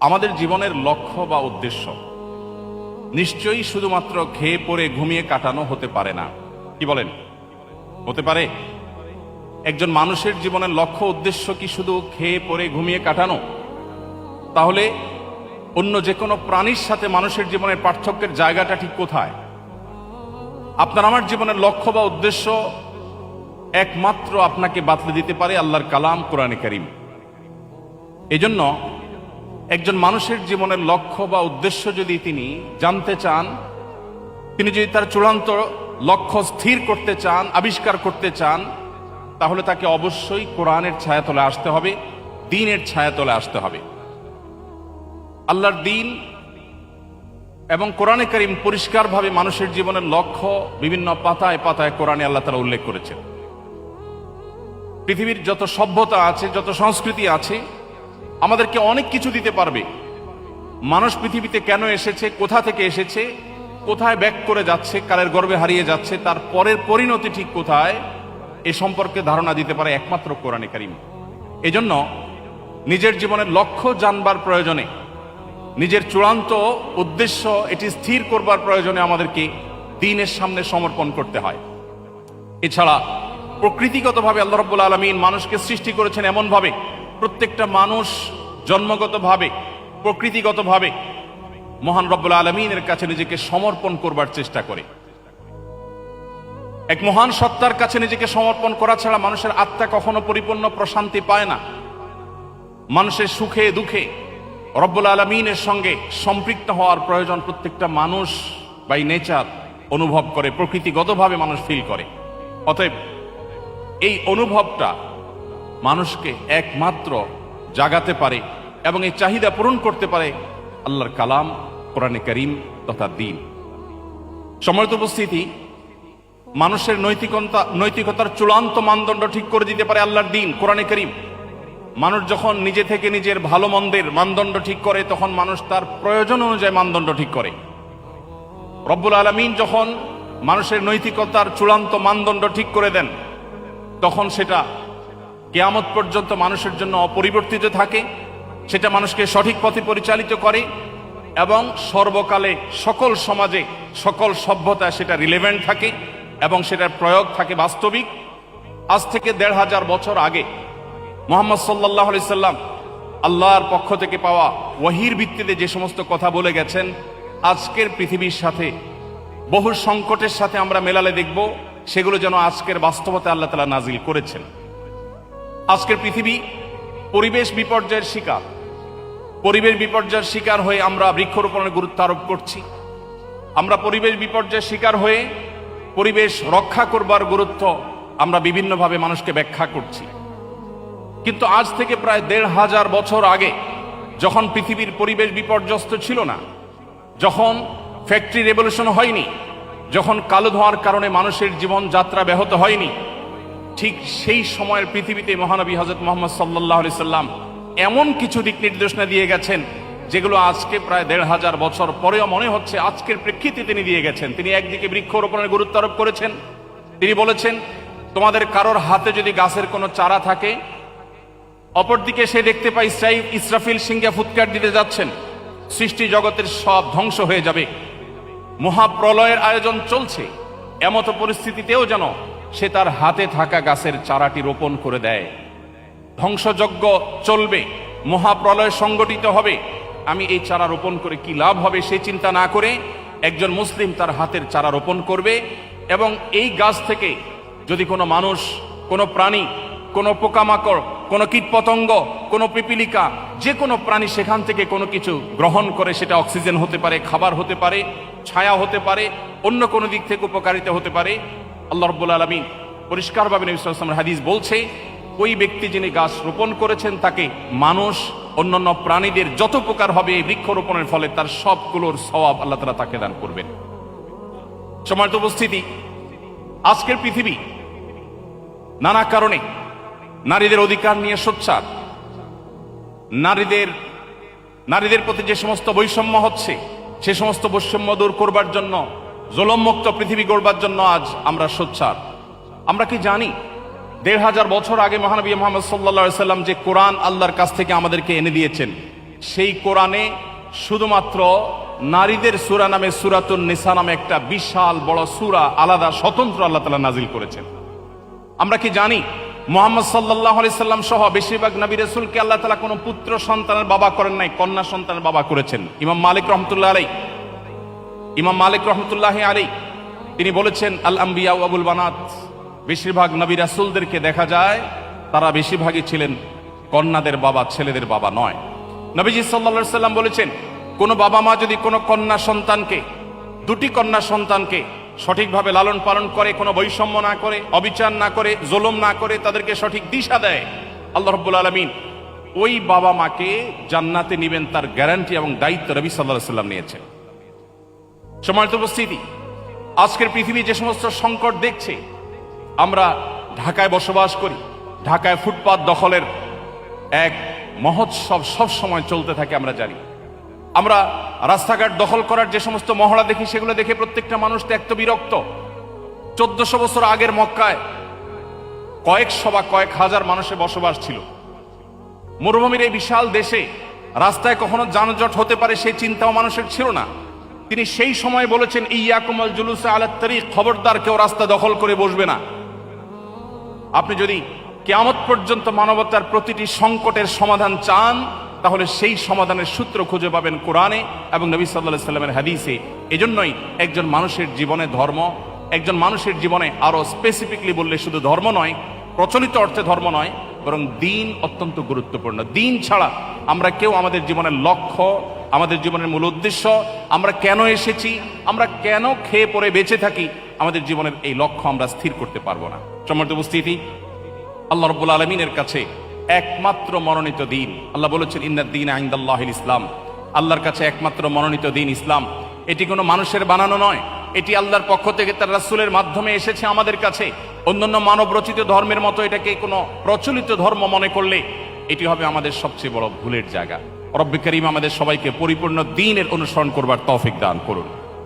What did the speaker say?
আমাদের জীবনের লক্ষ্য বা উদ্দেশ্য নিশ্চয়ই শুধুমাত্র খেয়ে পরে ঘুমিয়ে কাটানো হতে পারে না। কি বলেন, হতে পারে? একজন মানুষের জীবনের লক্ষ্য উদ্দেশ্য কি শুধু খেয়ে পরে ঘুমিয়ে কাটানো? তাহলে অন্য যে কোনো প্রাণীর সাথে মানুষের জীবনের পার্থক্যের জায়গাটা ঠিক কোথায়? আপনার আমার জীবনের লক্ষ্য বা উদ্দেশ্য একমাত্র আপনাকে বাতলে দিতে পারে আল্লাহর কালাম কোরআনে কারীম। এজন্য একজন মানুষের জীবনের লক্ষ্য বা উদ্দেশ্য যদি তিনি জানতে চান, তিনি যদি তার চূড়ান্ত লক্ষ্য স্থির করতে চান, আবিষ্কার করতে চান, তাহলে তাকে অবশ্যই কোরআনের ছায়াতলে আসতে হবে, দ্বীনের ছায়াতলে আসতে হবে। আল্লাহর দ্বীন এবং কোরআনে কারীম পরিষ্কারভাবে মানুষের জীবনের লক্ষ্য বিভিন্ন পাতায় পাতায় কোরআনে আল্লাহ তাআলা উল্লেখ করেছেন। পৃথিবীর যত সভ্যতা আছে, যত সংস্কৃতি আছে, আমাদেরকে অনেক কিছু দিতে পারবে। মানুষ পৃথিবীতে কেন এসেছে, কোথা থেকে এসেছে, কোথায় ব্যাক করে যাচ্ছে, কালের গর্ভে হারিয়ে যাচ্ছে, তার পরের পরিণতি ঠিক কোথায়, এ সম্পর্কে ধারণা দিতে পারে একমাত্র কোরআনে কারীম। এজন্য নিজের জীবনের লক্ষ্য জানবার প্রয়োজনে, নিজের চূড়ান্ত উদ্দেশ্য এটি স্থির করবার প্রয়োজনে আমাদেরকে দ্বীনের সামনে সমর্পণ করতে হয়। এছাড়া প্রকৃতিগতভাবে আল্লাহ রাব্বুল আলামিন মানুষকে সৃষ্টি করেছেন এমনভাবে, প্রত্যেকটা মানুষ জন্মগতভাবে, প্রকৃতিগতভাবে মহান রব্বুল আলামিনের কাছে নিজেকে সমর্পণ করবার চেষ্টা করে। এক মহান সত্তার কাছে নিজেকে সমর্পণ করা ছাড়া মানুষের আত্মা কখনো পরিপূর্ণ প্রশান্তি পায় না। মানুষের সুখে দুঃখে রব্বুল আলামিনের সঙ্গে সম্পৃক্ত হওয়ার প্রয়োজন প্রত্যেকটা মানুষ বাই নেচার অনুভব করে, প্রকৃতিগতভাবে মানুষ ফিল করে। অতএব এই অনুভবটা মানুষকে একমাত্র জাগাতে পারে এবং এই চাহিদা পূরণ করতে পারে আল্লাহর কালাম কোরআনে কারীম তথা দ্বীন। সম্মানিত উপস্থিতি, মানুষের নৈতিকতার চূড়ান্ত মানদণ্ড ঠিক করে দিতে পারে আল্লাহর দ্বীন কোরআনে কারীম। মানুষ যখন নিজে থেকে নিজের ভালো মন্দের মানদণ্ড ঠিক করে, তখন মানুষ তার প্রয়োজন অনুযায়ী মানদণ্ড ঠিক করে। রব্বুল আলামিন যখন মানুষের নৈতিকতার চূড়ান্ত মানদণ্ড ঠিক করে দেন, তখন সেটা কিয়ামত পর্যন্ত মানুষের জন্য অপরিবর্তিত থাকে, সেটা মানুষকে সঠিক পথে পরিচালিত করে এবং সর্বকালে সকল সমাজে, সকল সভ্যতায় সেটা রিলেভেন্ট থাকে এবং সেটার প্রয়োগ থাকে বাস্তবিক। আজ থেকে ১৫০০ বছর আগে মুহাম্মদ সাল্লাল্লাহু আলাইহি সাল্লাম আল্লাহর পক্ষ থেকে পাওয়া ওহীর ভিত্তিতে যে সমস্ত কথা বলে গেছেন, আজকের পৃথিবীর সাথে বহু সংকটের সাথে আমরা মেলালে দেখব সেগুলো যেন আজকের বাস্তবতা আল্লাহ তাআলা নাজিল করেছেন। আজকের পৃথিবী পরিবেশ বিপর্যয়ের শিকার। পরিবেশ বিপর্যয়ের শিকার হয়ে আমরা বৃক্ষরোপণের গুরুত্ব আরোপ করছি। আমরা পরিবেশ বিপর্যয়ের শিকার হয়ে পরিবেশ রক্ষা করবার গুরুত্ব আমরা বিভিন্নভাবে মানুষকে ব্যাখ্যা করছি। কিন্তু আজ থেকে প্রায় ১৫০০ বছর আগে, যখন পৃথিবীর পরিবেশ বিপর্যস্ত ছিল না, যখন ফ্যাক্টরি রেভলিউশন হয়নি, যখন কালো ধোঁয়ার কারণে মানুষের জীবনযাত্রা ব্যাহত হয়নি, ঠিক সেই সময়ের পৃথিবীতে মহানবী হযরত মুহাম্মদ সাল্লাল্লাহু আলাইহি সাল্লাম এমন কিছু দিক নির্দেশনা দিয়ে গেছেন যেগুলো আজকে প্রায় ১৫০০ বছর পরেও মনে হচ্ছে আজকের প্রেক্ষিতে তিনি দিয়ে গেছেন। তিনি একদিকে বৃক্ষরোপণের গুরুত্ব আরোপ করেছেন। তিনি বলেছেন, তোমাদের কারোর হাতে যদি গাছের কোনো চারা থাকে, অপরদিকে সে দেখতে পাই ইসরাফিল সিংহে ফুৎকার দিতে যাচ্ছেন, সৃষ্টি জগতের সব ধ্বংস হয়ে যাবে, মহাপ্রলয়ের আয়োজন চলছে, এমতো পরিস্থিতিতেও যেন সে তার হাতে থাকা গাছের চারাটি রোপণ করে দেয়। ধ্বংসযজ্ঞ চলবে, মহাপ্রলয় সংগঠিত হবে, আমি এই চারা রোপণ করে কি লাভ হবে সেই চিন্তা না করে একজন মুসলিম তার হাতের চারা রোপণ করবে এবং এই গাছ থেকে যদি কোনো মানুষ, কোনো প্রাণী, কোনো পোকামাকড়, কোনো কীটপতঙ্গ, কোনো পিপিলিকা, যে কোনো প্রাণী সেখান থেকে কোনো কিছু গ্রহণ করে, সেটা অক্সিজেন হতে পারে, খাবার হতে পারে, ছায়া হতে পারে, অন্য কোনো দিক থেকে উপকারিতা হতে পারে, আল্লাহ রাব্বুল আলামিন পরিষ্কারভাবে নবী সাল্লাল্লাহু আলাইহি ওয়াসাল্লামের হাদিস বলছে, ওই ব্যক্তি যিনি গাছ রোপণ করেছেন তাকে মানুষ, অন্যান্য প্রাণীদের যত উপকার হবে এই বৃক্ষরোপণের ফলে, তার সবগুলোর সওয়াব আল্লাহ তাআলা তাকে দান করবেন। সম্মানিত উপস্থিতি, আজকের পৃথিবী নানা কারণে নারীদের অধিকার নিয়ে সোচ্চার। নারীদের প্রতি যে সমস্ত বৈষম্য হচ্ছে, সে সমস্ত বৈষম্য দূর করবার জন্য, জুলুমমুক্ত পৃথিবী গড়বার জন্য আজ আমরা সোচ্চার। আমরা কি জানি ১৫০০ বছর আগে মহানবী মুহাম্মদ সাল্লাল্লাহু আলাইহি সাল্লাম যে কোরআন আল্লাহর কাছ থেকে আমাদেরকে এনে দিয়েছেন, সেই কোরআনে শুধুমাত্র নারীদের সূরা নামে সূরাতুন নিসা নামে একটা বিশাল বড় সূরা আলাদা স্বতন্ত্র আল্লাহ তাআলা নাজিল করেছেন। আমরা কি জানি মুহাম্মদ সাল্লাল্লাহু আলাইহি সাল্লাম সহ বেশিরভাগ নবী রাসূলকে আল্লাহ তাআলা কোনো পুত্র সন্তানের বাবা করেন নাই, কন্যা সন্তানের বাবা করেছেন। ইমাম মালিক রহমতুল্লাহি আলাইহি তিনি বলেছেন, আল আম্বিয়া ওয়া আবুল বানাত, বেশিরভাগ নবী রাসূলদেরকে দেখা যায় তারা বেশিরভাগই ছিলেন কন্যাদের বাবা, ছেলেদের বাবা নয়। নবীজি সাল্লাল্লাহু আলাইহি সাল্লাম বলেছেন, কোন বাবা মা যদি কোনো কন্যা সন্তানকে, দুটি কন্যা সন্তানকে সঠিকভাবে লালন পালন করে, কোনো বৈষম্য না করে, অবিচার না করে, জুলুম না করে, তাদেরকে সঠিক দিশা দেয়, আল্লাহ রাব্বুল আলামিন ওই বাবা মাকে জান্নাতে নিবেন, তার গ্যারান্টি এবং দায়িত্ব নবী সাল্লাল্লাহু আলাইহি সাল্লাম নিয়েছেন। সম্মানিত উপস্থিতি, আজকের পৃথিবী যে সমস্ত সংকট দেখছে, আমরা ঢাকায় বসবাস করি, ঢাকায় ফুটপাত দখলের এক মহোৎসব সব সময় চলতে থাকে আমরা জানি। আমরা রাস্তাঘাট দখল করার যে সমস্ত মহড়া দেখি, সেগুলো দেখে প্রত্যেকটা মানুষ ত্যক্ত বিরক্ত। 1400 বছর আগের মক্কায় কয়েকশো বা কয়েক হাজার মানুষের বসবাস ছিল। মরুভূমির এই বিশাল দেশে রাস্তায় কখনো যানজট হতে পারে সেই চিন্তাও মানুষের ছিল না। তিনি সেই সময় বলেছেন, ইয়াকুম আল জুলুসা আলা তারিক, খবরদার কেউ রাস্তা দখল করে বসবে না। আপনি যদি কিয়ামত পর্যন্ত মানবতার প্রতিটি সংকটের সমাধান চান, তাহলে সেই সমাধানের সূত্র খুঁজে পাবেন কোরআনে এবং নবী সাল্লাল্লাহু আলাইহি সাল্লামের হাদিসে। এজন্যই একজন মানুষের জীবনে ধর্ম, একজন মানুষের জীবনে আরো স্পেসিফিকলি বললে শুধু ধর্ম নয়, প্রচলিত অর্থে ধর্ম নয়, বরং দ্বীন অত্যন্ত গুরুত্বপূর্ণ। দ্বীন ছাড়া আমরা কেউ আমাদের জীবনের লক্ষ্য, আমাদের জীবনের মূল উদ্দেশ্য, আমরা কেন এসেছি, আমরা কেন খেয়ে পরে বেঁচে থাকি, আমাদের জীবনের এই লক্ষ্য আমরা স্থির করতে পারবো না। সম্মানিত উপস্থিতি, আল্লাহ রাব্বুল আলামিনের কাছে একমাত্র মনোনীত দিন, আল্লাহ বলেছেন, ইন্নাদ দীনা ইনদাল্লাহিল ইসলাম, আল্লাহর কাছে একমাত্র মনোনীত দিন ইসলাম। এটি কোনো মানুষের বানানো নয়, এটি আল্লাহর পক্ষ থেকে তার রাসূলের মাধ্যমে এসেছে আমাদের কাছে। অন্যান্য মানব রচিত ধর্মের মতো এটাকে কোনো প্রচলিত ধর্ম মনে করলে এটি হবে আমাদের সবচেয়ে বড় ভুলের জায়গা। রব্বে কারীম আমাদের সবাইকে পরিপূর্ণ দ্বীনের অনুসরণ করবার তৌফিক দান করুন।